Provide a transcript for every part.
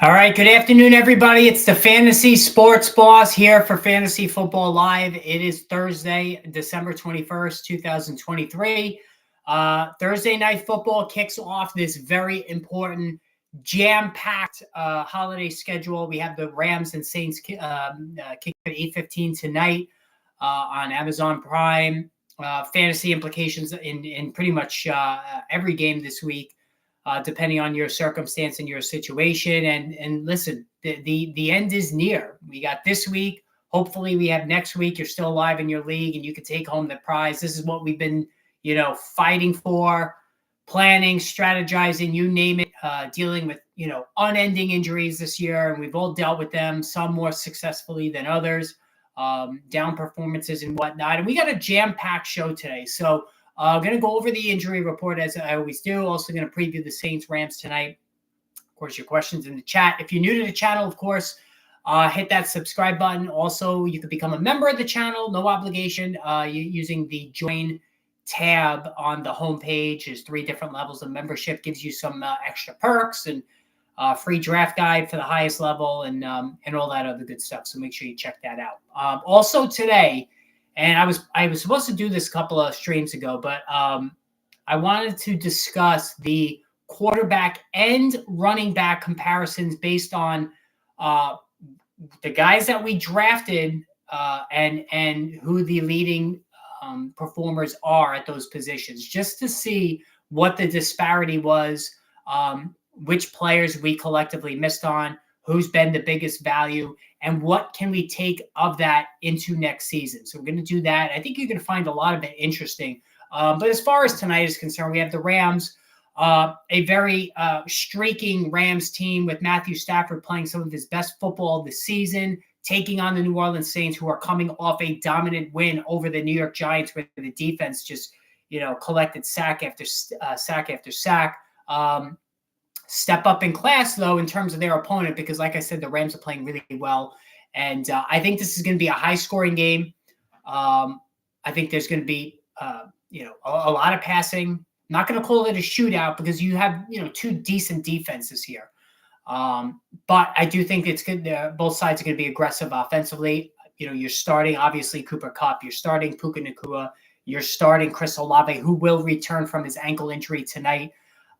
All right, good afternoon, everybody. It's the Fantasy Sports Boss here for Fantasy Football Live. It is Thursday, December 21st, 2023. Thursday Night Football kicks off this very important, jam-packed holiday schedule. We have the Rams and Saints kick at 8:15 tonight on Amazon Prime. Fantasy implications in pretty much every game this week. Depending on your circumstance and your situation. And listen, the end is near. We got this week. Hopefully we have next week. You're still alive in your league and you can take home the prize. This is what we've been, fighting for, planning, strategizing, you name it, dealing with, unending injuries this year. And we've all dealt with them, some more successfully than others, down performances and whatnot. And we got a jam-packed show today. So I'm going to go over the injury report as I always do. Also going to preview the Saints-Rams tonight. Of course, your questions in the chat. If you're new to the channel, of course, hit that subscribe button. Also, you can become a member of the channel, no obligation, using the Join tab on the homepage. There's 3 different levels of membership. Gives you some extra perks and free draft guide for the highest level and all that other good stuff. So make sure you check that out. Also today, and I was supposed to do this a couple of streams ago, but I wanted to discuss the quarterback and running back comparisons based on the guys that we drafted and who the leading performers are at those positions, just to see what the disparity was, which players we collectively missed on, who's been the biggest value, and what can we take of that into next season. So we're going to do that. I think you're going to find a lot of it interesting. But as far as tonight is concerned, we have the Rams, a very streaking Rams team with Matthew Stafford playing some of his best football this season, taking on the New Orleans Saints, who are coming off a dominant win over the New York Giants, where the defense just, collected sack after sack after sack. Step up in class, though, in terms of their opponent, because like I said, the Rams are playing really well. And I think this is going to be a high-scoring game. I think there's going to be, a lot of passing. I'm not going to call it a shootout because you have, 2 decent defenses here. But I do think it's good. Both sides are going to be aggressive offensively. You're starting, obviously, Cooper Kupp. You're starting Puka Nacua. You're starting Chris Olave, who will return from his ankle injury tonight.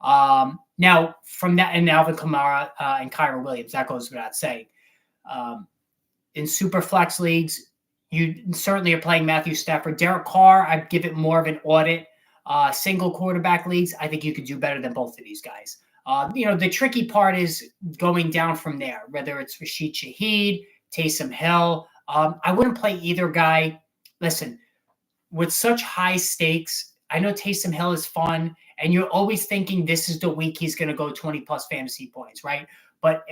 Now from that, and Alvin Kamara and Kyra Williams, that goes without saying. In super flex leagues, you certainly are playing Matthew Stafford. Derek Carr, I'd give it more of an audit. Single quarterback leagues, I think you could do better than both of these guys. The tricky part is going down from there, whether it's Rashid Shaheed, Taysom Hill. I wouldn't play either guy. Listen, with such high stakes, I know Taysom Hill is fun, and you're always thinking this is the week he's going to go 20-plus fantasy points, right? But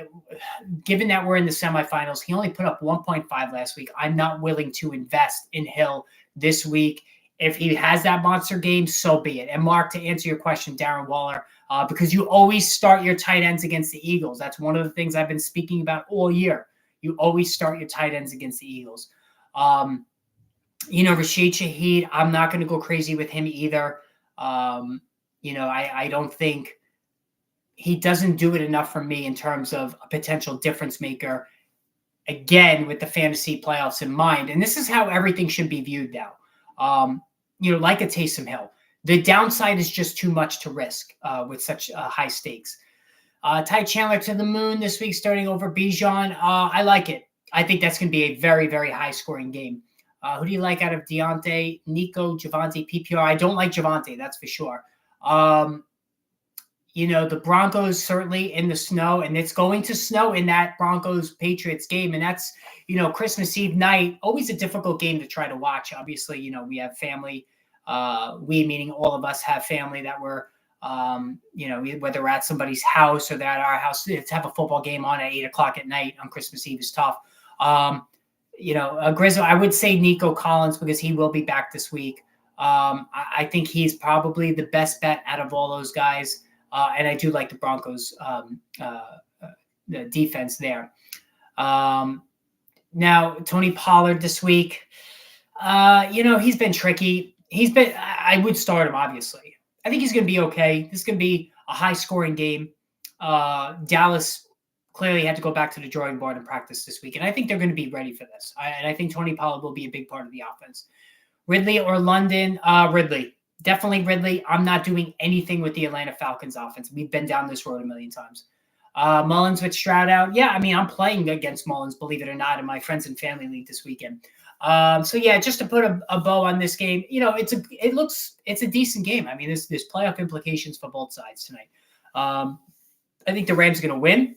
given that we're in the semifinals, he only put up 1.5 last week. I'm not willing to invest in Hill this week. If he has that monster game, so be it. And Mark, to answer your question, Darren Waller, because you always start your tight ends against the Eagles. That's one of the things I've been speaking about all year. You always start your tight ends against the Eagles. Rashid Shaheed, I'm not going to go crazy with him either. I don't think he doesn't do it enough for me in terms of a potential difference maker, again, with the fantasy playoffs in mind. And this is how everything should be viewed now. Like a Taysom Hill, the downside is just too much to risk with such high stakes. Ty Chandler to the moon this week, starting over Bijan. I like it. I think that's going to be a very, very high scoring game. Who do you like out of Deontay, Nico, Javonte, PPR? I don't like Javonte, that's for sure. The Broncos certainly in the snow, and it's going to snow in that Broncos-Patriots game. And that's, Christmas Eve night, always a difficult game to try to watch. Obviously, we have family. We, meaning all of us, have family that we're, whether we're at somebody's house or they're at our house. To have a football game on at 8 o'clock at night on Christmas Eve is tough. Grizzle, I would say Nico Collins because he will be back this week. I think he's probably the best bet out of all those guys. And I do like the Broncos the defense there. Now, Tony Pollard this week, he's been tricky. I would start him, obviously. I think he's going to be okay. This is going to be a high-scoring game. Dallas clearly had to go back to the drawing board and practice this week. And I think they're going to be ready for this. And I think Tony Pollard will be a big part of the offense. Ridley or London? Ridley. Definitely Ridley. I'm not doing anything with the Atlanta Falcons offense. We've been down this road a million times. Mullins with Stroud out. Yeah, I mean, I'm playing against Mullins, believe it or not, in my friends and family league this weekend. So yeah, just to put a bow on this game, it's a decent game. I mean, there's playoff implications for both sides tonight. I think the Rams are going to win.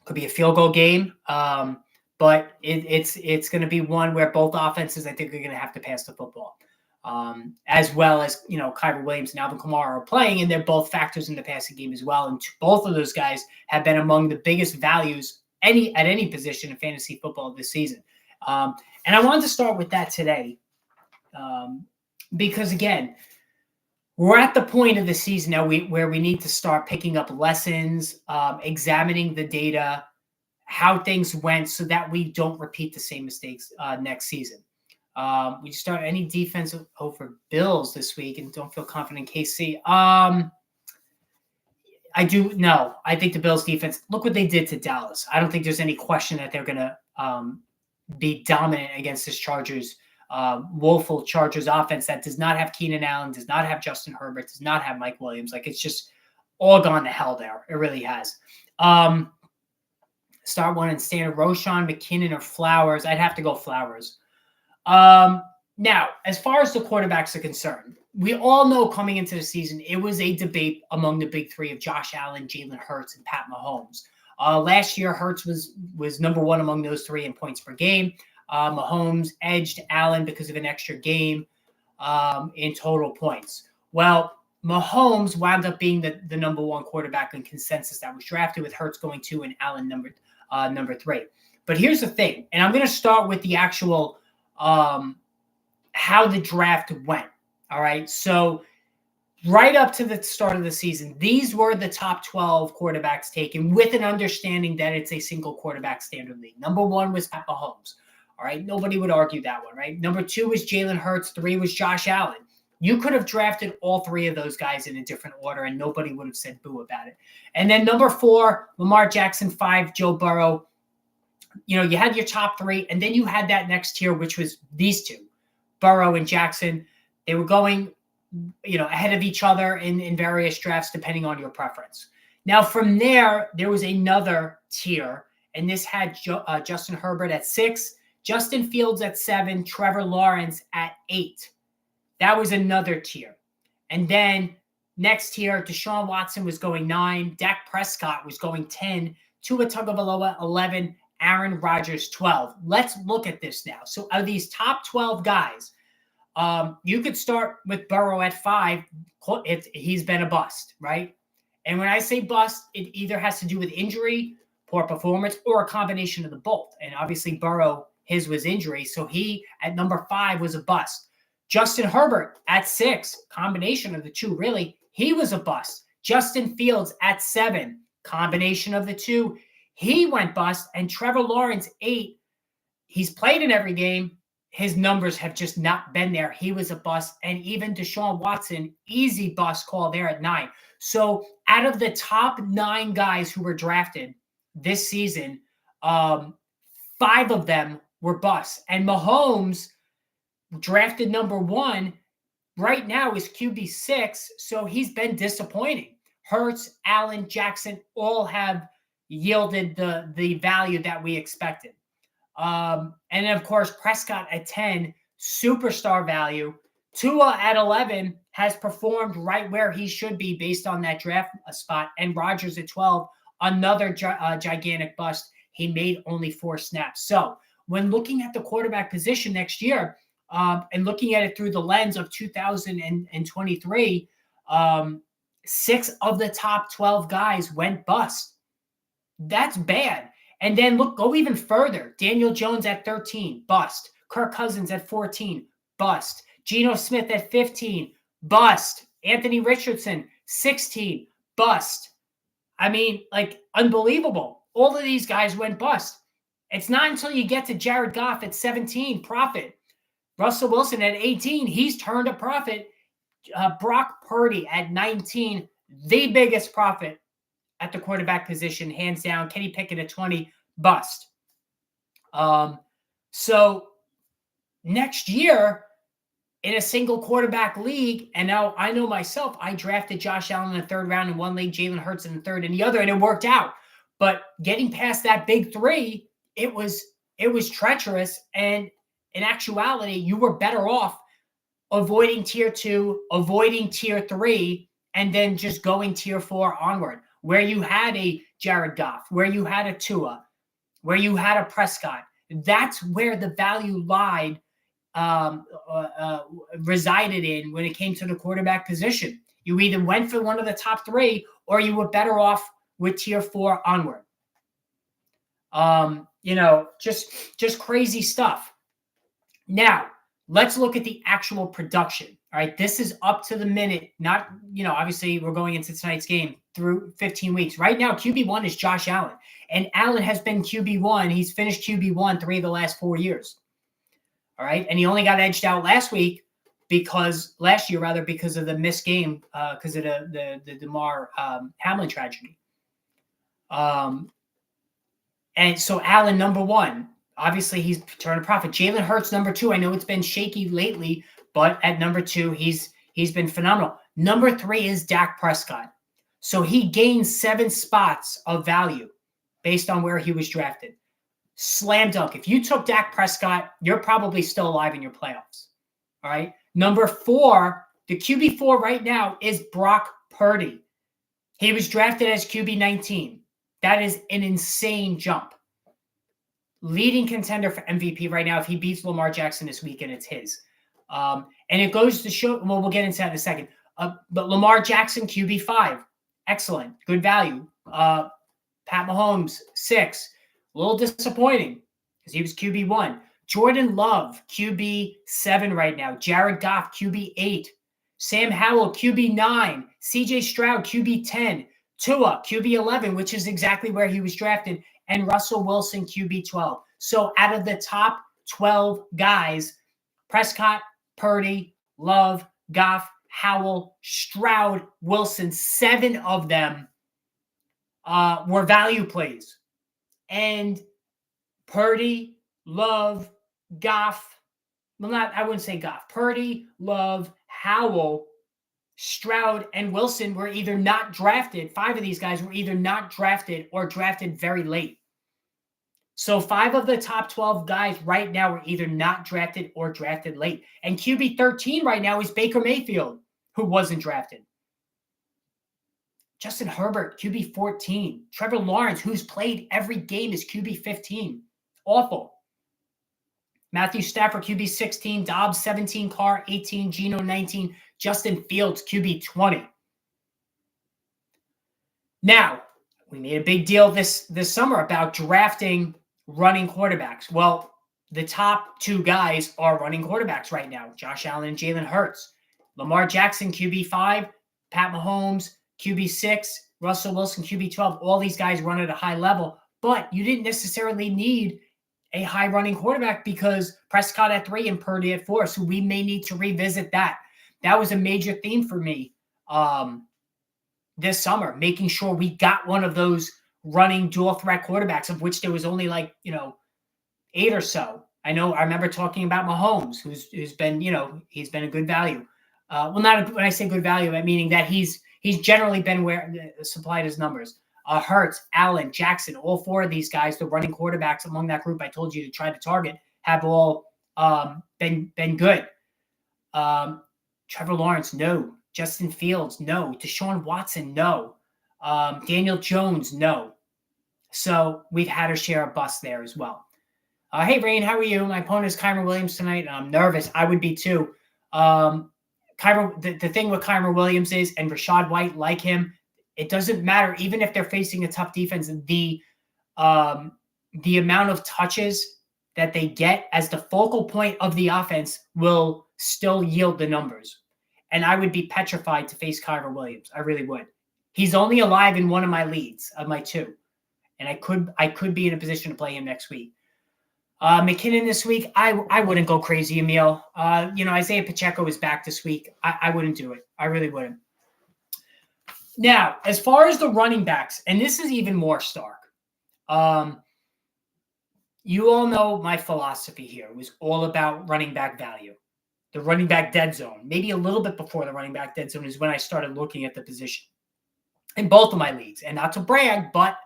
Could be a field goal game, but it's going to be one where both offenses, I think, are going to have to pass the football, as well as Kyren Williams and Alvin Kamara are playing, and they're both factors in the passing game as well. And both of those guys have been among the biggest values at any position in fantasy football this season. And I wanted to start with that today, because again, we're at the point of the season now where we need to start picking up lessons, examining the data, how things went, so that we don't repeat the same mistakes next season. We start any defense over Bills this week and don't feel confident in KC. I think the Bills defense, look what they did to Dallas. I don't think there's any question that they're going to be dominant against this Chargers, woeful Chargers offense that does not have Keenan Allen, does not have Justin Herbert, does not have Mike Williams. Like, it's just all gone to hell there. It really has. Start one in standard. Roschon, McKinnon, or Flowers. I'd have to go Flowers. Now, as far as the quarterbacks are concerned, we all know coming into the season, it was a debate among the big three of Josh Allen, Jalen Hurts, and Pat Mahomes. Last year, Hurts was number one among those three in points per game. Mahomes edged Allen because of an extra game in total points. Well, Mahomes wound up being the number one quarterback in consensus that was drafted, with Hurts going 2 and Allen number 3. But here's the thing, and I'm going to start with the actual how the draft went. All right, so right up to the start of the season, these were the top 12 quarterbacks taken, with an understanding that it's a single quarterback standard league. Number 1 was Pat Mahomes. All right, nobody would argue that one, right? Number 2 was Jalen Hurts. 3 was Josh Allen. You could have drafted all 3 of those guys in a different order, and nobody would have said boo about it. And then number 4, Lamar Jackson. 5, Joe Burrow. You had your top 3, and then you had that next tier, which was these two, Burrow and Jackson. They were going, ahead of each other in various drafts, depending on your preference. Now, from there was another tier, and this had Justin Herbert at 6, Justin Fields at 7, Trevor Lawrence at 8. That was another tier. And then next tier, Deshaun Watson was going 9, Dak Prescott was going 10, Tua Tagovailoa 11, Aaron Rodgers 12. Let's look at this now. So of these top 12 guys, you could start with Burrow at 5. He's been a bust, right? And when I say bust, it either has to do with injury, poor performance, or a combination of the both. And obviously Burrow, his was injury. So he, at number 5, was a bust. Justin Herbert at 6, combination of the two, really. He was a bust. Justin Fields at 7, combination of the two. He went bust. And Trevor Lawrence, 8. He's played in every game. His numbers have just not been there. He was a bust. And even Deshaun Watson, easy bust call there at 9. So out of the top 9 guys who were drafted this season, 5 of them were busts. And Mahomes, drafted number 1, right now is QB6. So he's been disappointing. Hurts, Allen, Jackson all have yielded the value that we expected. And then, of course, Prescott at 10, superstar value. Tua at 11 has performed right where he should be based on that draft spot. And Rodgers at 12, another gigantic bust. He made only 4 snaps. So when looking at the quarterback position next year, and looking at it through the lens of 2023, 6 of the top 12 guys went bust. That's bad. And then go even further. Daniel Jones at 13, bust. Kirk Cousins at 14, bust. Geno Smith at 15, bust. Anthony Richardson, 16, bust. I mean, unbelievable. All of these guys went bust. It's not until you get to Jared Goff at 17, profit. Russell Wilson at 18, he's turned a profit. Brock Purdy at 19, the biggest profit at the quarterback position, hands down. Kenny Pickett at 20, bust. So next year in a single quarterback league, and now I know myself, I drafted Josh Allen in the third round in one league, Jalen Hurts in the third in the other, and it worked out. But getting past that big three, it was treacherous. And in actuality, you were better off avoiding tier 2, avoiding tier 3, and then just going tier 4 onward, where you had a Jared Goff, where you had a Tua, where you had a Prescott. That's where the value resided in when it came to the quarterback position. You either went for one of the top 3 or you were better off with tier 4 onward. Just crazy stuff. Now, let's look at the actual production. All right, this is up to the minute. Not, obviously we're going into tonight's game through 15 weeks. Right now, QB1 is Josh Allen. And Allen has been QB1. He's finished QB1 3 of the last 4 years. All right, and he only got edged out last year, because of the missed game, because of the Damar Hamlin tragedy. And so Allen, number 1. Obviously, he's turned a profit. Jalen Hurts, number 2. I know it's been shaky lately, but at number 2, he's been phenomenal. Number 3 is Dak Prescott. So he gained 7 spots of value based on where he was drafted. Slam dunk. If you took Dak Prescott, you're probably still alive in your playoffs. All right. Number 4, the QB4 right now is Brock Purdy. He was drafted as QB19. That is an insane jump. Leading contender for MVP right now. If he beats Lamar Jackson this weekend, it's his. And it goes to show, well, we'll get into that in a second. But Lamar Jackson, QB5. Excellent. Good value. Pat Mahomes, 6. A little disappointing because he was QB1. Jordan Love, QB7 right now. Jared Goff, QB8. Sam Howell, QB9. CJ Stroud, QB10. Tua, QB11, which is exactly where he was drafted. And Russell Wilson, QB12. So out of the top 12 guys, Prescott, Purdy, Love, Goff, Howell, Stroud, Wilson, 7 of them were value plays. And Purdy, Love, Goff, I wouldn't say Goff. Purdy, Love, Howell, Stroud, and Wilson were either not drafted. 5 of these guys were either not drafted or drafted very late. So 5 of the top 12 guys right now were either not drafted or drafted late. And QB 13 right now is Baker Mayfield, who wasn't drafted. Justin Herbert, QB 14. Trevor Lawrence, who's played every game, is QB 15. Awful. Matthew Stafford, QB 16. Dobbs, 17. Carr, 18. Geno, 19. Justin Fields, QB 20. Now, we made a big deal this summer about drafting running quarterbacks. Well, the top 2 guys are running quarterbacks right now. Josh Allen and Jalen Hurts. Lamar Jackson, QB 5. Pat Mahomes, QB6, Russell Wilson, QB12. All these guys run at a high level, but you didn't necessarily need a high running quarterback because Prescott at 3 and Purdy at 4. So we may need to revisit that. That was a major theme for me this summer, making sure we got one of those running dual threat quarterbacks, of which there was only 8 or so. I remember talking about Mahomes, who's been, he's been a good value. When I say good value, I'm meaning that he's generally been supplied his numbers. Hurts, Allen, Jackson, all 4 of these guys, the running quarterbacks among that group I told you to try to target, have all been good. Trevor Lawrence, no. Justin Fields, no. Deshaun Watson, no. Daniel Jones, no. So we've had our share of busts there as well. Hey, Rain, how are you? My opponent is Kyren Williams tonight. I'm nervous. I would be too. The thing with Kyren Williams is, and Rachaad White, like him, it doesn't matter. Even if they're facing a tough defense, the amount of touches that they get as the focal point of the offense will still yield the numbers. And I would be petrified to face Kyren Williams. I really would. He's only alive in one of my leagues, of my 2. And I could be in a position to play him next week. McKinnon this week, I wouldn't go crazy, Emil. Isaiah Pacheco is back this week. I wouldn't do it. I really wouldn't. Now, as far as the running backs, and this is even more stark. You all know my philosophy here. It was all about running back value, the running back dead zone. Maybe a little bit before the running back dead zone is when I started looking at the position in both of my leagues. And not to brag, but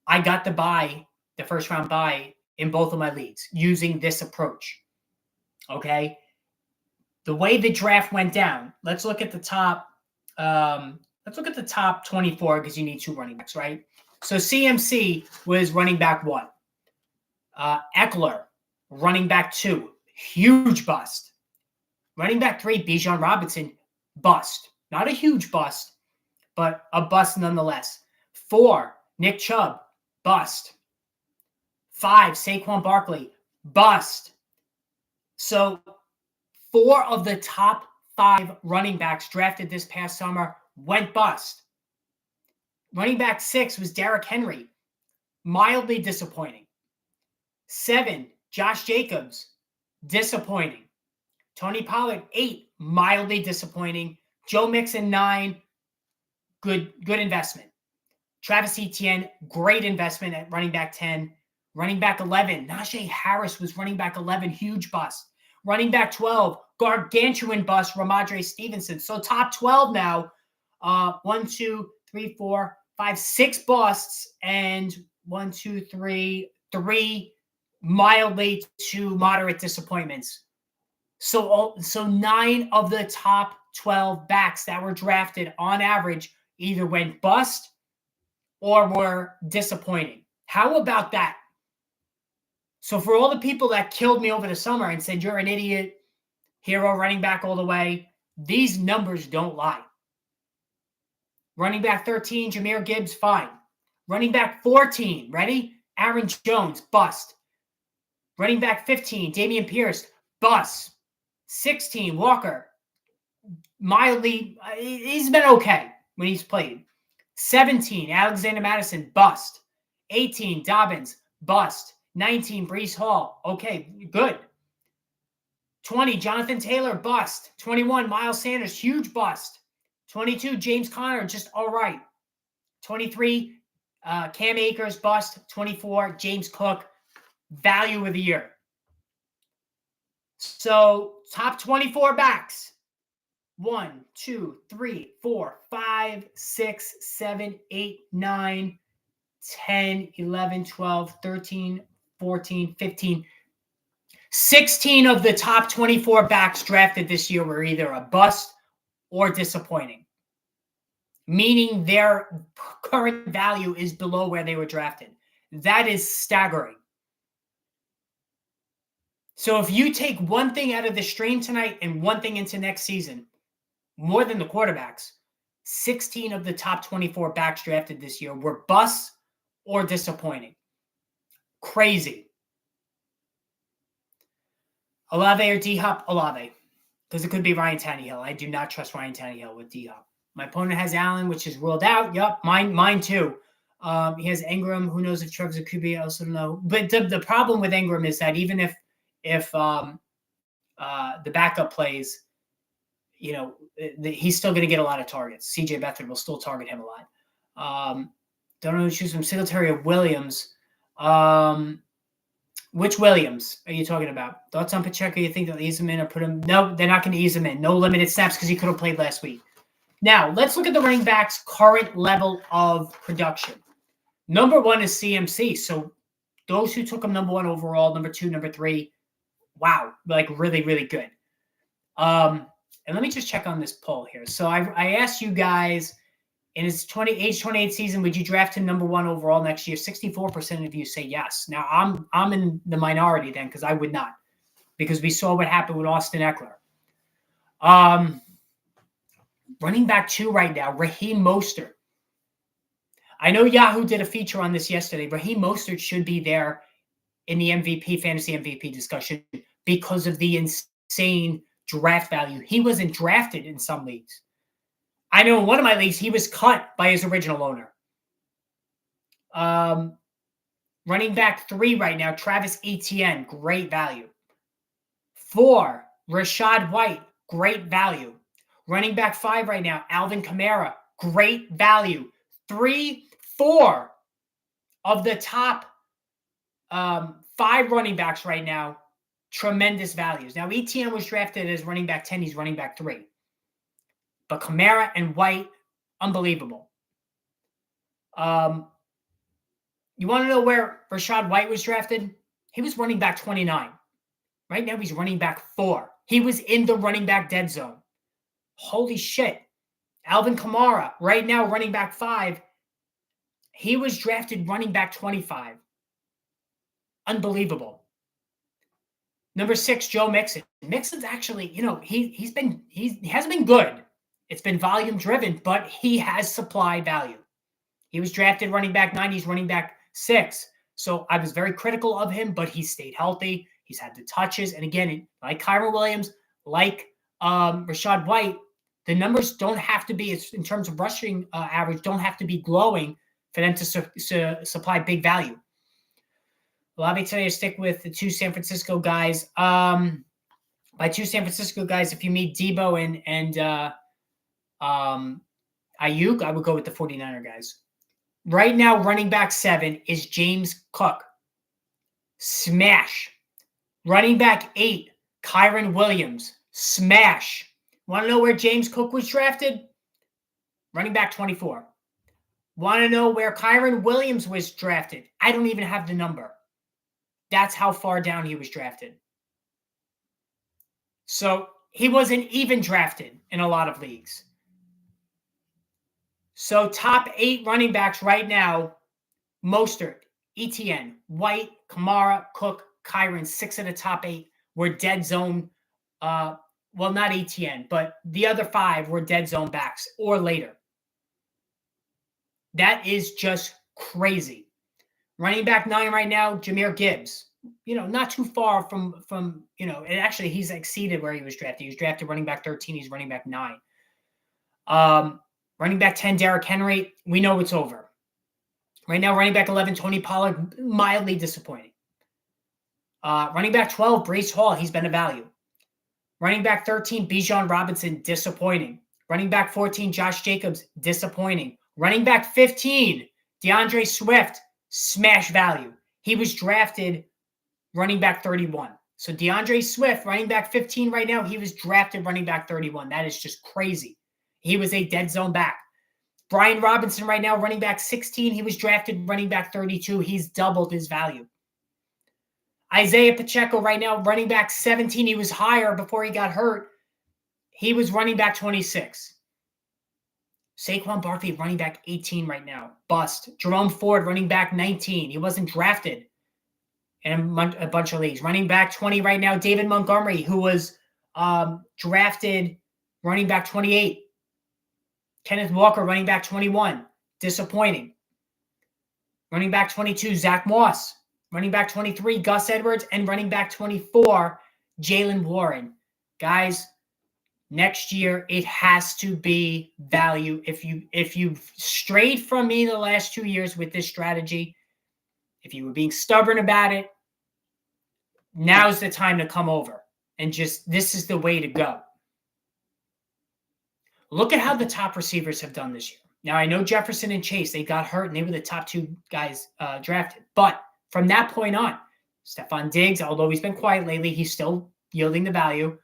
I got the first round bye in both of my leagues using this approach. Okay. The way the draft went down, let's look at the top. Let's look at the top 24 because you need 2 running backs, right? So CMC was running back 1. Eckler, running back 2, huge bust. Running back 3, Bijan Robinson, bust. Not a huge bust, but a bust nonetheless. 4, Nick Chubb, bust. 5, Saquon Barkley, bust. So 4 of the top 5 running backs drafted this past summer went bust. Running back 6 was Derrick Henry, mildly disappointing. 7, Josh Jacobs, disappointing. Tony Pollard, 8, mildly disappointing. Joe Mixon, 9, good investment. Travis Etienne, great investment at running back 10. Running back 11, Najee Harris was running back 11, huge bust. Running back 12, gargantuan bust, Ramondre Stevenson. So top 12 now, 1, 2, 3, 4, 5, 6 busts, and 1, 2, 3, 3 mildly to moderate disappointments. So 9 of the top 12 backs that were drafted on average either went bust or were disappointing. How about that? So for all the people that killed me over the summer and said, you're an idiot, hero running back all the way, these numbers don't lie. Running back 13, Jahmyr Gibbs, fine. Running back 14, ready? Aaron Jones, bust. Running back 15, Dameon Pierce, bust. 16, Walker, mildly, he's been okay when he's played. 17, Alexander Madison, bust. 18, Dobbins, bust. 19, Breece Hall, okay, good. 20, Jonathan Taylor, bust. 21, Miles Sanders, huge bust. 22, James Conner, just all right. 23, Cam Akers, bust. 24, James Cook, value of the year. So top 24 backs. 1, 2, 3, 4, 5, 6, 7, 8, 9, 10, 11, 12, 13, 14, 15. 16 of the top 24 backs drafted this year were either a bust or disappointing, meaning their current value is below where they were drafted. That is staggering. So if you take one thing out of the stream tonight and one thing into next season, more than the quarterbacks, 16 of the top 24 backs drafted this year were busts or disappointing. Crazy. Olave or D-Hop? Olave. Because it could be Ryan Tannehill. I do not trust Ryan Tannehill with D-Hop. My opponent has Allen, which is ruled out. Yup, mine too. He has Ingram. Who knows if Trevor's a QB? I also don't know. But the problem with Ingram is that even if the backup plays, he's still going to get a lot of targets. CJ Beathard will still target him a lot. Don't know who to choose from Singletary or Williams. Which Williams are you talking about? Thoughts on Pacheco? You think they'll ease him in or put him? No, they're not going to ease him in. No limited snaps because he could have played last week. Now, let's look at the running backs' current level of production. Number 1 is CMC. So those who took him number 1 overall, number 2, number 3, wow, like really, really good. And let me just check on this poll here. So I asked you guys, in his age 28 season, would you draft him number 1 overall next year? 64% of you say yes. Now, I'm in the minority then because I would not, because we saw what happened with Austin Eckler. Running back 2 right now, Raheem Mostert. I know Yahoo did a feature on this yesterday. Raheem Mostert should be there in the fantasy MVP discussion because of the insane draft value. He wasn't drafted in some leagues. I know in one of my leagues, he was cut by his original owner. Running back 3 right now, Travis Etienne, great value. 4, Rashad White, great value. Running back 5 right now, Alvin Kamara, great value. 3-4 of the top 5 running backs right now, tremendous values. Now, ETN was drafted as running back 10. He's running back 3. But Kamara and White, unbelievable. You want to know where Rachaad White was drafted? He was running back 29. Right now, he's running back 4. He was in the running back dead zone. Holy shit. Alvin Kamara, right now, running back 5. He was drafted running back 25. Unbelievable. Number 6, Joe Mixon. Mixon's actually, he hasn't been good. It's been volume driven, but he has supply value. He was drafted running back 9. He's running back 6. So I was very critical of him, but he stayed healthy. He's had the touches. And again, like Kyren Williams, like Rachaad White, the numbers don't have to be, in terms of rushing average, don't have to be glowing for them to supply big value. Allow me to tell you to stick with the 2 San Francisco guys. By 2 San Francisco guys, if you meet Debo and Ayuk, I would go with the 49er guys. Right now, running back 7 is James Cook. Smash. Running back 8, Kyren Williams. Smash. Want to know where James Cook was drafted? Running back 24. Want to know where Kyren Williams was drafted? I don't even have the number. That's how far down he was drafted. So he wasn't even drafted in a lot of leagues. So top 8 running backs right now, Mostert, ETN, White, Kamara, Cook, Kyren, 6 of the top 8 were dead zone. Well, not ETN, but the other 5 were dead zone backs or later. That is just crazy. Running back 9 right now, Jahmyr Gibbs. Not too far from and actually he's exceeded where he was drafted. He was drafted running back 13. He's running back 9. Running back 10, Derrick Henry. We know it's over. Right now, running back 11, Tony Pollard, mildly disappointing. Running back 12, Breece Hall. He's been a value. Running back 13, Bijan Robinson, disappointing. Running back 14, Josh Jacobs, disappointing. Running back 15, DeAndre Swift, smash value. He was drafted running back 31. So DeAndre Swift, running back 15 right now, he was drafted running back 31. That is just crazy. He was a dead zone back. Brian Robinson right now, running back 16. He was drafted running back 32. He's doubled his value. Isaiah Pacheco right now, running back 17. He was higher before he got hurt. He was running back 26. Saquon Barkley, running back 18 right now. Bust. Jerome Ford, running back 19. He wasn't drafted in a bunch of leagues. Running back 20 right now, David Montgomery, who was drafted running back 28. Kenneth Walker, running back 21. Disappointing. Running back 22, Zach Moss. Running back 23, Gus Edwards. And running back 24, Jaylen Warren. Guys, next year, it has to be value. If you've strayed from me the last 2 years with this strategy, if you were being stubborn about it, now's the time to come over. And this is the way to go. Look at how the top receivers have done this year. Now, I know Jefferson and Chase, they got hurt, and they were the top 2 guys drafted. But from that point on, Stephon Diggs, although he's been quiet lately, he's still yielding the value.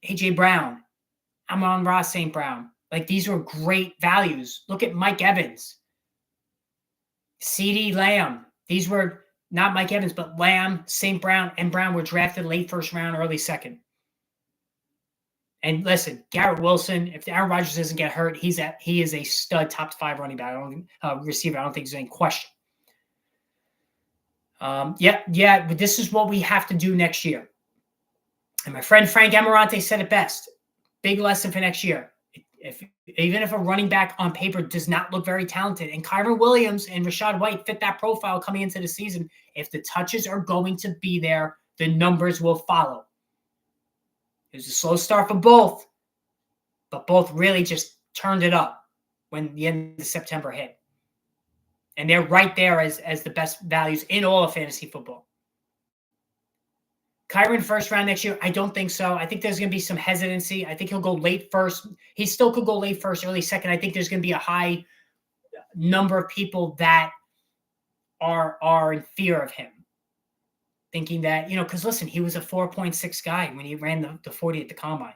A.J. Brown, Amon-Ra St. Brown. These were great values. Look at Mike Evans. CeeDee Lamb. These were not Mike Evans, but Lamb, St. Brown, and Brown were drafted late first round, early second. And listen, Garrett Wilson, if Aaron Rodgers doesn't get hurt, he is a stud top 5 running back. Receiver. I don't think there's any question. But this is what we have to do next year. And my friend Frank Amarante said it best. Big lesson for next year. Even if a running back on paper does not look very talented, and Kyren Williams and Rachaad White fit that profile coming into the season, if the touches are going to be there, the numbers will follow. It was a slow start for both, but both really just turned it up when the end of September hit. And they're right there as the best values in all of fantasy football. Kyren first round next year? I don't think so. I think there's going to be some hesitancy. I think he'll go late first. He still could go late first, early second. I think there's going to be a high number of people that are in fear of him, thinking that, because listen, he was a 4.6 guy when he ran the 40 at the combine.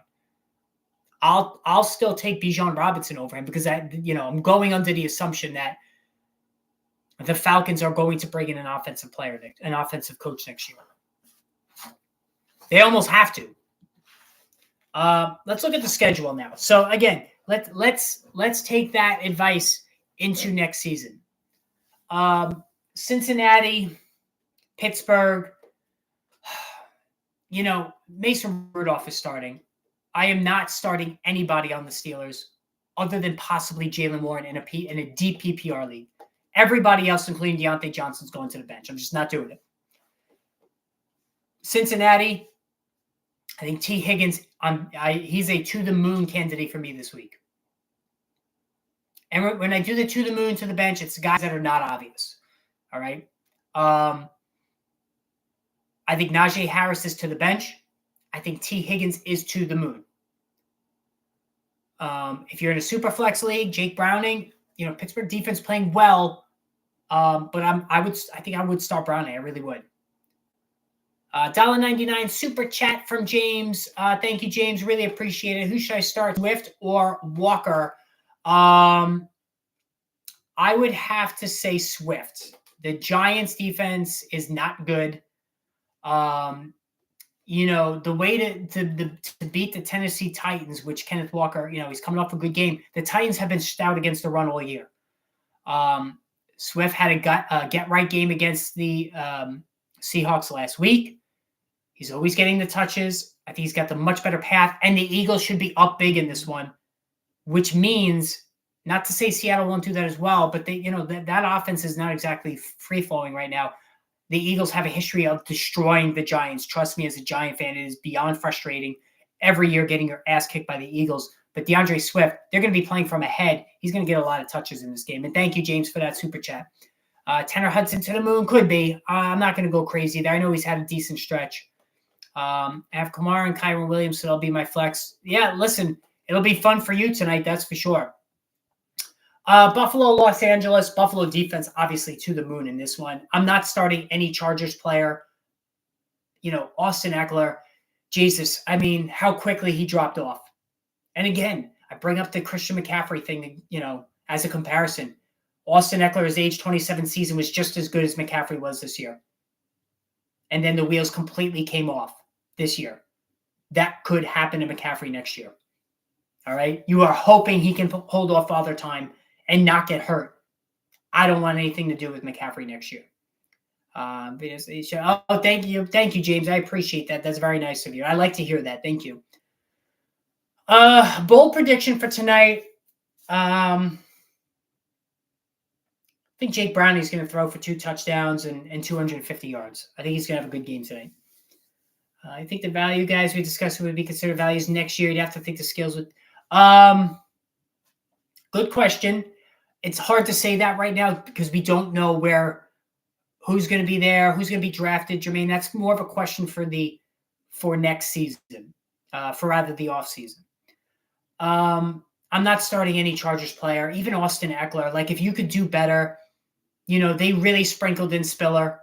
I'll still take Bijan Robinson over him because I'm going under the assumption that the Falcons are going to bring in an offensive coach next year. They almost have to. Let's look at the schedule now. So again, let's take that advice into next season. Cincinnati, Pittsburgh. Mason Rudolph is starting. I am not starting anybody on the Steelers other than possibly Jalen Warren in a deep PPR league. Everybody else, including Deontay Johnson's going to the bench. I'm just not doing it. Cincinnati, I think T. Higgins, he's a to-the-moon candidate for me this week. And when I do the to-the-moon to the bench, it's the guys that are not obvious. All right? I think Najee Harris is to the bench. I think T. Higgins is to the moon. If you're in a super flex league, Jake Browning, Pittsburgh defense playing well, but I think I would start Browning. I really would. $1.99 super chat from James. Thank you, James. Really appreciate it. Who should I start, Swift or Walker? I would have to say Swift. The Giants defense is not good. The way to beat the Tennessee Titans, which Kenneth Walker, he's coming off a good game. The Titans have been stout against the run all year. Swift had a get-right game against the Seahawks last week. He's always getting the touches. I think he's got the much better path, and the Eagles should be up big in this one, which means, not to say Seattle won't do that as well, but they, that offense is not exactly free-flowing right now. The Eagles have a history of destroying the Giants. Trust me, as a Giant fan, it is beyond frustrating every year getting your ass kicked by the Eagles. But DeAndre Swift, they're going to be playing from ahead. He's going to get a lot of touches in this game. And thank you, James, for that super chat. Tanner Hudson to the moon could be. I'm not going to go crazy there. I know he's had a decent stretch. I have Kamara and Kyren Williams, so that'll be my flex. Yeah, listen, it'll be fun for you tonight, that's for sure. Buffalo, Los Angeles. Buffalo defense, obviously, to the moon in this one. I'm not starting any Chargers player. Austin Eckler. Jesus, how quickly he dropped off. And again, I bring up the Christian McCaffrey thing, as a comparison. Austin Eckler's age 27 season was just as good as McCaffrey was this year. And then the wheels completely came off this year. That could happen to McCaffrey next year. All right? You are hoping he can hold off Father Time and not get hurt. I don't want anything to do with McCaffrey next year. Thank you. Thank you, James. I appreciate that. That's very nice of you. I like to hear that. Thank you. Bold prediction for tonight. I think Jake Browning's going to throw for 2 touchdowns and 250 yards. I think he's going to have a good game tonight. I think the value guys we discussed would be considered values next year. You'd have to think the skills would. Good question. It's hard to say that right now because we don't know who's going to be there, who's going to be drafted. Jermaine, that's more of a question for next season, for rather the off season. I'm not starting any Chargers player, even Austin Eckler. Like, if you could do better, they really sprinkled in Spiller.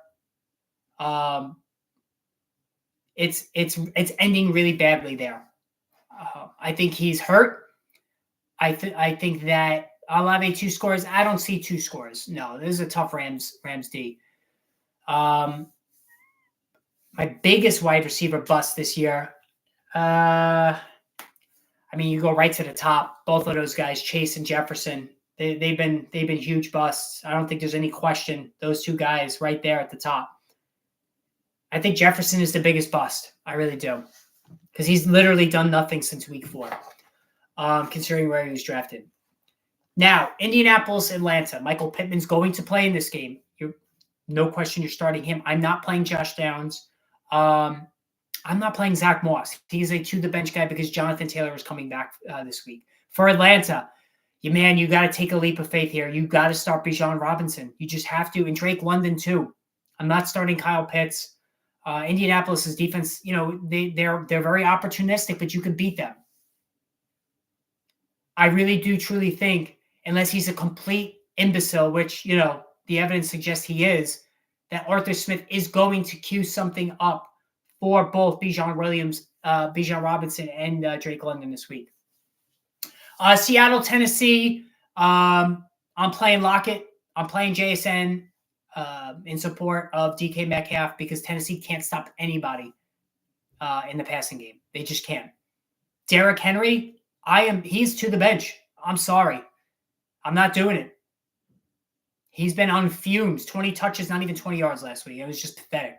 It's ending really badly there. I think he's hurt. I think that Olave 2 scores. I don't see 2 scores. No, this is a tough Rams D. My biggest wide receiver bust this year. You go right to the top. Both of those guys, Chase and Jefferson, they've been huge busts. I don't think there's any question. Those 2 guys right there at the top. I think Jefferson is the biggest bust. I really do, because he's literally done nothing since week 4, considering where he was drafted. Now, Indianapolis, Atlanta. Michael Pittman's going to play in this game. No question you're starting him. I'm not playing Josh Downs. I'm not playing Zach Moss. He's a to-the-bench guy because Jonathan Taylor is coming back this week. For Atlanta, you got to take a leap of faith here. You got to start Bijan Robinson. You just have to. And Drake London, too. I'm not starting Kyle Pitts. Indianapolis's defense, they're very opportunistic, but you can beat them. I really do truly think, unless he's a complete imbecile, which, the evidence suggests he is, that Arthur Smith is going to cue something up for both Bijan Robinson, and Drake London this week. Seattle, Tennessee. I'm playing Lockett. I'm playing JSN in support of DK Metcalf because Tennessee can't stop anybody in the passing game. They just can't. Derrick Henry, he's to the bench. I'm sorry. I'm not doing it. He's been on fumes. 20 touches, not even 20 yards last week. It was just pathetic.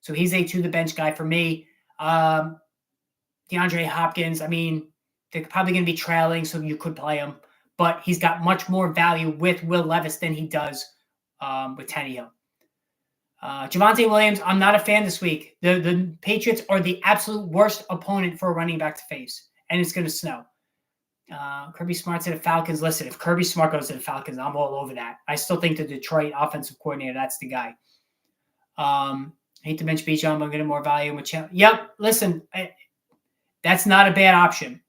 So he's a to-the-bench guy for me. DeAndre Hopkins, they're probably going to be trailing, so you could play him. But he's got much more value with Will Levis than he does with Tannehill. Javonte Williams, I'm not a fan this week. The Patriots are the absolute worst opponent for a running back to face, and it's going to snow. Kirby Smart to the Falcons. Listen, if Kirby Smart goes to the Falcons, I'm all over that. I still think the Detroit offensive coordinator, that's the guy. I hate to mention Bijan, but I'm getting more value with Chandler. Yep, listen, that's not a bad option.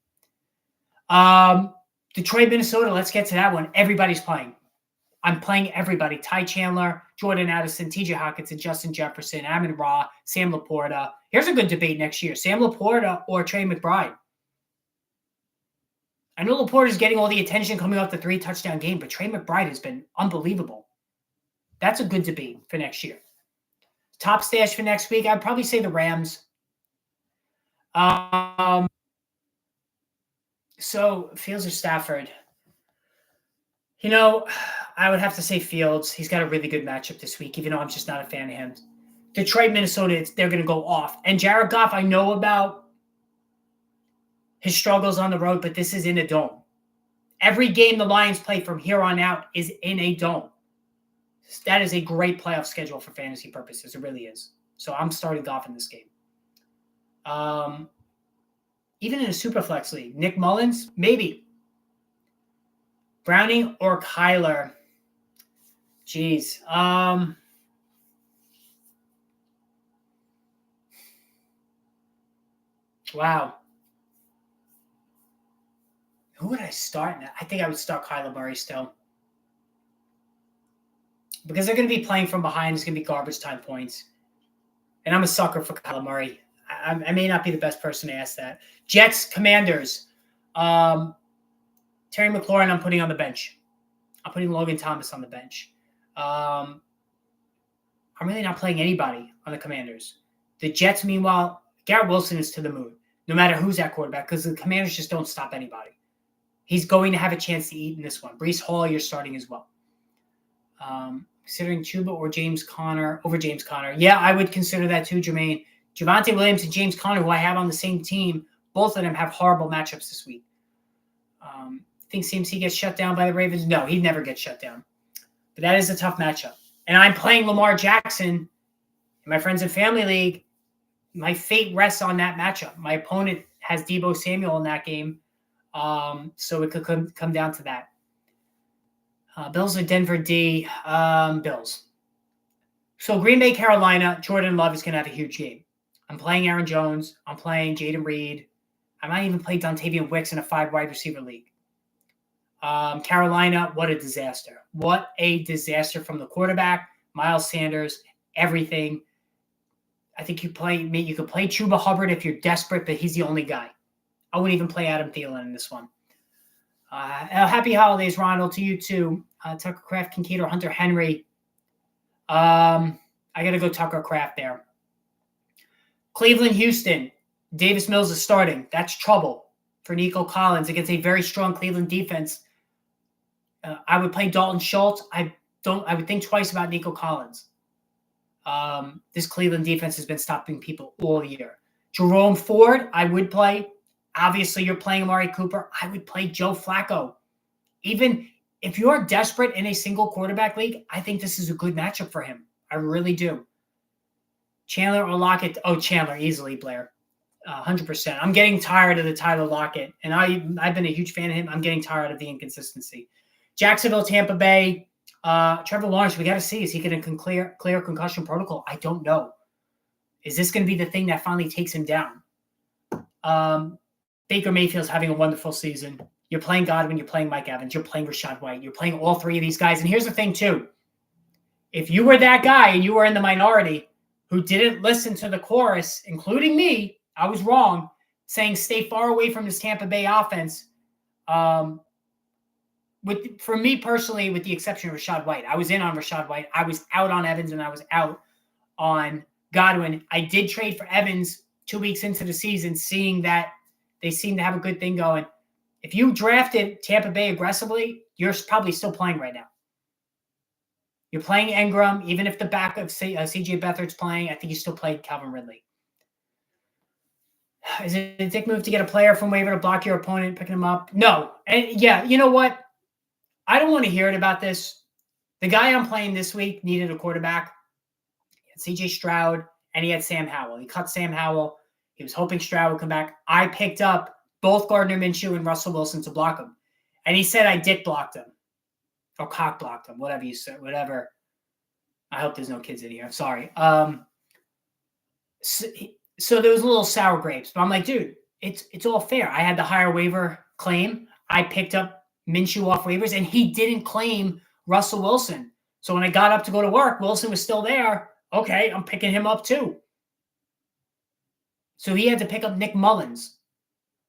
Detroit, Minnesota, let's get to that one. Everybody's playing. I'm playing everybody. Ty Chandler, Jordan Addison, TJ Hockenson, Justin Jefferson, Amon-Ra, Sam Laporta. Here's a good debate next year. Sam Laporta or Trey McBride. I know Laporta is getting all the attention coming off the 3-touchdown game, but Trey McBride has been unbelievable. That's a good debate for next year. Top stash for next week, I'd probably say the Rams. So Fields or Stafford? I would have to say Fields. He's got a really good matchup this week, even though I'm just not a fan of him. Detroit, Minnesota, they're going to go off. And Jared Goff, I know about his struggles on the road, but this is in a dome. Every game the Lions play from here on out is in a dome. That is a great playoff schedule for fantasy purposes. It really is. So I'm starting Goff in this game. Even in a super flex league, Nick Mullins, maybe. Browning or Kyler? Jeez. Wow. Who would I start now? I think I would start Kyler Murray still. Because they're going to be playing from behind. It's going to be garbage time points. And I'm a sucker for Kyler Murray. I may not be the best person to ask that. Jets, Commanders. Terry McLaurin, I'm putting on the bench. I'm putting Logan Thomas on the bench. I'm really not playing anybody on the Commanders. The Jets, meanwhile, Garrett Wilson is to the moon, no matter who's at quarterback, because the Commanders just don't stop anybody. He's going to have a chance to eat in this one. Breece Hall, you're starting as well. Considering Chuba or James Conner over James Conner. Yeah, I would consider that too, Jermaine. Javonte Williams and James Conner, who I have on the same team, both of them have horrible matchups this week. Think CMC gets shut down by the Ravens? No, he never gets shut down. But that is a tough matchup. And I'm playing Lamar Jackson in my Friends and Family League. My fate rests on that matchup. My opponent has Deebo Samuel in that game. So it could come down to that. Bills or Denver D? Bills. So Green Bay, Carolina, Jordan Love is going to have a huge game. I'm playing Aaron Jones. I'm playing Jaden Reed. I might even play Dontavian Wicks in a 5-wide receiver league. Carolina, what a disaster. What a disaster from the quarterback, Miles Sanders, everything. I think you could play Chuba Hubbard if you're desperate, but he's the only guy. I wouldn't even play Adam Thielen in this one. Happy holidays, Ronald, to you too. Tucker Kraft, Kincaid, or Hunter Henry. I got to go Tucker Kraft there. Cleveland, Houston. Davis Mills is starting. That's trouble for Nico Collins against a very strong Cleveland defense. I would play Dalton Schultz. I would think twice about Nico Collins. This Cleveland defense has been stopping people all year. Jerome Ford, I would play. Obviously, you're playing Amari Cooper. I would play Joe Flacco. Even if you're desperate in a single quarterback league, I think this is a good matchup for him. I really do. Chandler or Lockett? Oh, Chandler, easily, Blair. 100%. I'm getting tired of the Tyler Lockett, and I've been a huge fan of him. I'm getting tired of the inconsistency. Jacksonville, Tampa Bay. Trevor Lawrence, we got to see. Is he going to clear concussion protocol? I don't know. Is this going to be the thing that finally takes him down? Baker Mayfield's having a wonderful season. You're playing Godwin. You're playing Mike Evans. You're playing Rachaad White. You're playing all three of these guys. And here's the thing, too. If you were that guy and you were in the minority who didn't listen to the chorus, including me, I was wrong, saying stay far away from this Tampa Bay offense. For me personally, with the exception of Rachaad White, I was in on Rachaad White. I was out on Evans and I was out on Godwin. I did trade for Evans 2 weeks into the season, seeing that they seem to have a good thing going. If you drafted Tampa Bay aggressively, you're probably still playing right now. You're playing Ingram, even if the back of C.J. Beathard's playing. I think you still played Calvin Ridley. Is it a dick move to get a player from waiver to block your opponent, picking him up? No. And yeah, you know what? I don't want to hear it about this. The guy I'm playing this week needed a quarterback. He had C.J. Stroud, and he had Sam Howell. He cut Sam Howell. He was hoping Stroud would come back. I picked up both Gardner Minshew and Russell Wilson to block him. And he said I dick blocked him. Or cock blocked him, whatever you said, whatever. I hope there's no kids in here. I'm sorry. So there was a little sour grapes, but I'm like, dude, it's all fair. I had the higher waiver claim. I picked up Minshew off waivers, and he didn't claim Russell Wilson. So when I got up to go to work, Wilson was still there. Okay, I'm picking him up too. So he had to pick up Nick Mullins.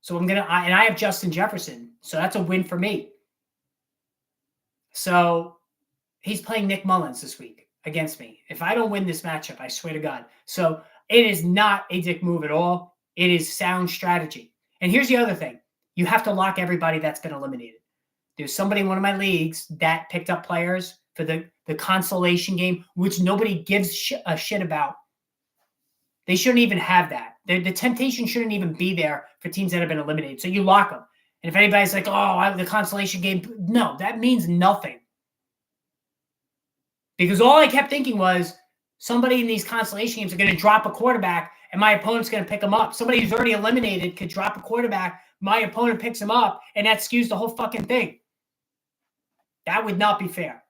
So and I have Justin Jefferson. So that's a win for me. So he's playing Nick Mullins this week against me. If I don't win this matchup, I swear to God. So it is not a dick move at all. It is sound strategy. And here's the other thing. You have to lock everybody that's been eliminated. There's somebody in one of my leagues that picked up players for the consolation game, which nobody gives a shit about. They shouldn't even have that. The temptation shouldn't even be there for teams that have been eliminated. So you lock them. And if anybody's like, oh, the consolation game, no, that means nothing. Because all I kept thinking was somebody in these consolation games are going to drop a quarterback and my opponent's going to pick him up. Somebody who's already eliminated could drop a quarterback. My opponent picks him up, and that skews the whole fucking thing. That would not be fair.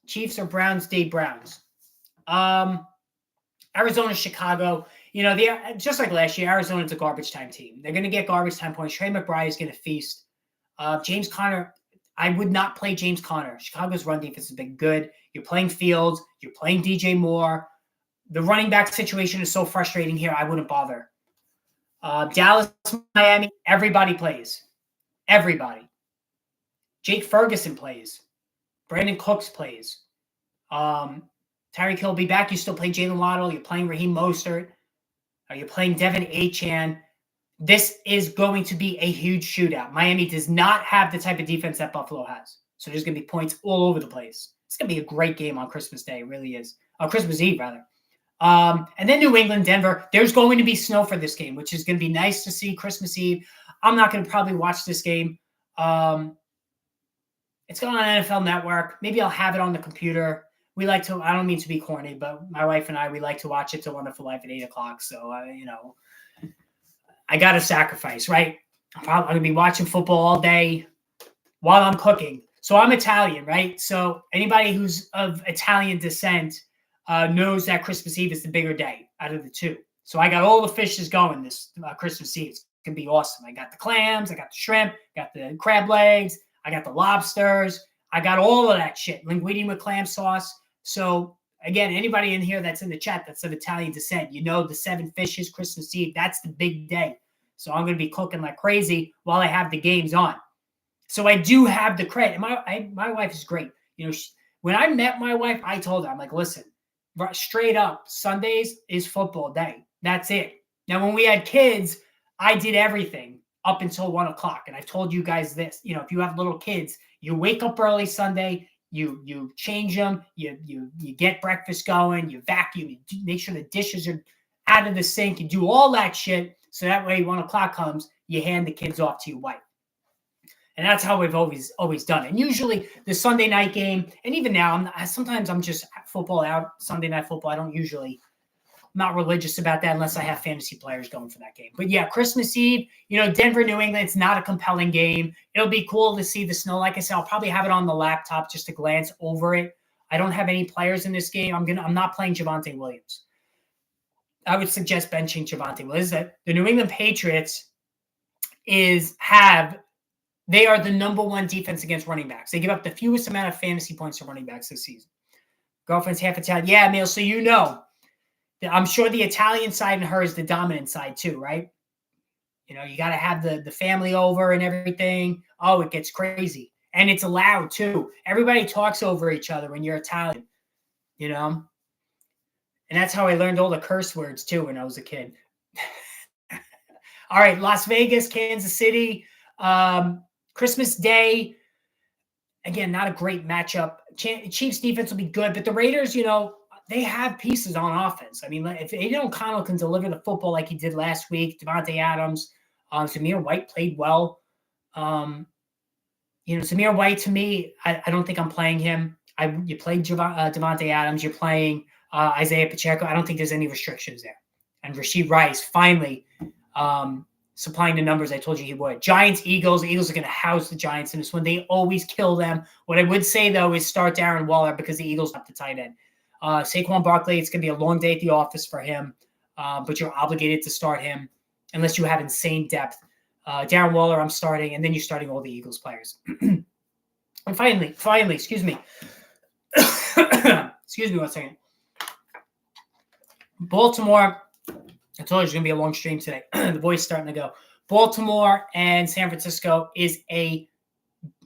Chiefs or Browns, Dave Browns. Arizona, Chicago. You know, just like last year, Arizona's a garbage time team. They're going to get garbage time points. Trey McBride is going to feast. James Conner, I would not play James Conner. Chicago's run defense has been good. You're playing Fields. You're playing DJ Moore. The running back situation is so frustrating here. I wouldn't bother. Dallas, Miami, everybody plays. Everybody. Jake Ferguson plays. Brandon Cooks plays. Tyreek Hill will be back. You still play Jalen Waddle. You're playing Raheem Mostert. You're playing Devin Achane. This is going to be a huge shootout. Miami does not have the type of defense that Buffalo has. So there's going to be points all over the place. It's going to be a great game on Christmas Day. It really is. Christmas Eve, rather. And then New England, Denver. There's going to be snow for this game, which is going to be nice to see Christmas Eve. I'm not going to probably watch this game. It's going on NFL Network. Maybe I'll have it on the computer. We like to, I don't mean to be corny, but my wife and I, we like to watch It's a Wonderful Life at 8 o'clock. So, I got to sacrifice, right? I'm going to be watching football all day while I'm cooking. So I'm Italian, right? So anybody who's of Italian descent knows that Christmas Eve is the bigger day out of the two. So I got all the fishes going this Christmas Eve. It's going to be awesome. I got the clams, I got the shrimp, got the crab legs, I got the lobsters. I got all of that shit. Linguine with clam sauce. So again, anybody in here that's in the chat that's of Italian descent, you know the 7 fishes, Christmas Eve, that's the big day. So I'm going to be cooking like crazy while I have the games on. So I do have the credit. My wife is great. When I met my wife, I told her, I'm like, listen, straight up, Sundays is football day. That's it. Now, when we had kids, I did everything up until 1 o'clock. And I've told you guys this, if you have little kids, you wake up early Sunday, you change them, you get breakfast going, you vacuum, you make sure the dishes are out of the sink, you do all that shit. So that way 1 o'clock comes, you hand the kids off to your wife. And that's how we've always done it. And usually the Sunday night game, and even now, sometimes I'm just football out, Sunday night football. I'm not religious about that unless I have fantasy players going for that game. But yeah, Christmas Eve, Denver, New England, it's not a compelling game. It'll be cool to see the snow. Like I said, I'll probably have it on the laptop just to glance over it. I don't have any players in this game. I'm not playing Javonte Williams. I would suggest benching Javonte Williams. That the New England Patriots they are the number one defense against running backs. They give up the fewest amount of fantasy points to running backs this season. Girlfriend's half Italian. Yeah, Emil, so you know. I'm sure the Italian side in her is the dominant side too, right? You know, you got to have the family over and everything. Oh, it gets crazy. And it's allowed too. Everybody talks over each other when you're Italian, you know? And that's how I learned all the curse words too when I was a kid. All right, Las Vegas, Kansas City, Christmas Day. Again, not a great matchup. Chiefs defense will be good, but the Raiders, you know, they have pieces on offense. I mean, if Aiden O'Connell can deliver the football like he did last week, Devontae Adams, Zamir White played well. You know, Zamir White, to me, I don't think I'm playing him. You played Devontae Adams. You're playing Isaiah Pacheco. I don't think there's any restrictions there. And Rashid Rice finally supplying the numbers I told you he would. Giants, Eagles. The Eagles are going to house the Giants in this one. They always kill them. What I would say, though, is start Darren Waller because the Eagles have the tight end. Saquon Barkley, it's going to be a long day at the office for him, but you're obligated to start him unless you have insane depth. Darren Waller, I'm starting, and then you're starting all the Eagles players. And finally, excuse me. Excuse me one second. Baltimore, I told you it's going to be a long stream today. The voice starting to go. Baltimore and San Francisco is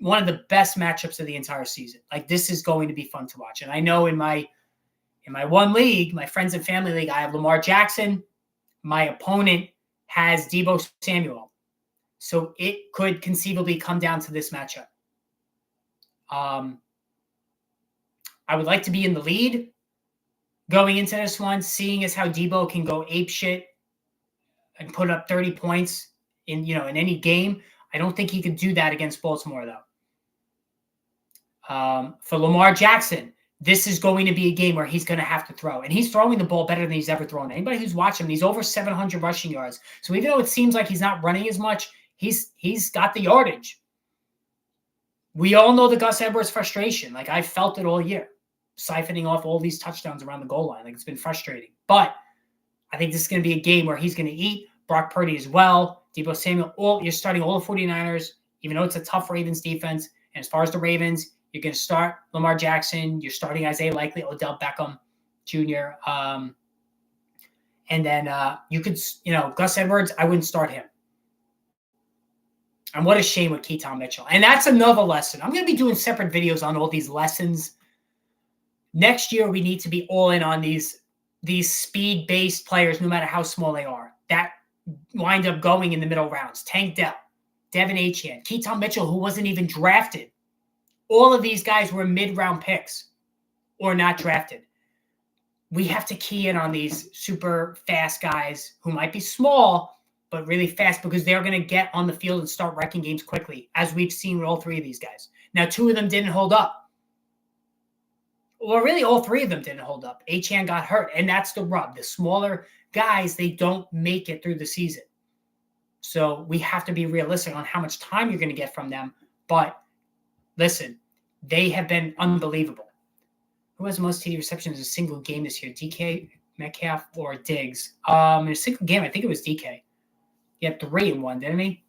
one of the best matchups of the entire season. Like, this is going to be fun to watch. And I know in my one league, my friends and family league, I have Lamar Jackson. My opponent has Deebo Samuel. So it could conceivably come down to this matchup. I would like to be in the lead going into this one, seeing as how Deebo can go apeshit and put up 30 points in any game. I don't think he could do that against Baltimore, though. For Lamar Jackson, this is going to be a game where he's going to have to throw. And he's throwing the ball better than he's ever thrown. Anybody who's watching him, he's over 700 rushing yards. So even though it seems like he's not running as much, he's got the yardage. We all know the Gus Edwards frustration. Like, I felt it all year, siphoning off all these touchdowns around the goal line. Like, it's been frustrating. But I think this is going to be a game where he's going to eat. Brock Purdy as well. Deebo Samuel. You're starting all the 49ers, even though it's a tough Ravens defense. And as far as the Ravens, you're going to start Lamar Jackson. You're starting Isaiah Likely, Odell Beckham Jr. And then you could, Gus Edwards, I wouldn't start him. And what a shame with Keaton Mitchell. And that's another lesson. I'm going to be doing separate videos on all these lessons. Next year, we need to be all in on these speed-based players, no matter how small they are, that wind up going in the middle rounds. Tank Dell, Devin Achane, Keaton Mitchell, who wasn't even drafted. All of these guys were mid-round picks or not drafted. We have to key in on these super fast guys who might be small, but really fast, because they're going to get on the field and start wrecking games quickly, as we've seen with all three of these guys. Now, two of them didn't hold up. Well, really, all three of them didn't hold up. Achane got hurt, and that's the rub. The smaller guys, they don't make it through the season. So we have to be realistic on how much time you're going to get from them. But listen, they have been unbelievable. Who has the most TD receptions in a single game this year? DK, Metcalf, or Diggs? In a single game, I think it was DK. He had 3 in one, didn't he?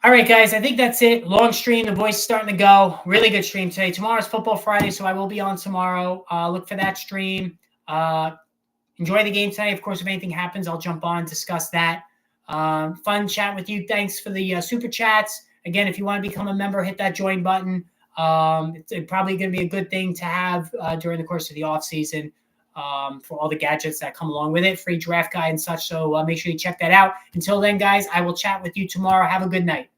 All right, guys, I think that's it. Long stream. The voice is starting to go. Really good stream today. Tomorrow's Football Friday, so I will be on tomorrow. Look for that stream. Enjoy the game tonight. Of course, if anything happens, I'll jump on and discuss that. Fun chat with you. Thanks for the super chats. Again, if you want to become a member, hit that join button. It's probably going to be a good thing to have during the course of the off season. For all the gadgets that come along with it, free draft guide and such. So make sure you check that out. Until then, guys, I will chat with you tomorrow. Have a good night.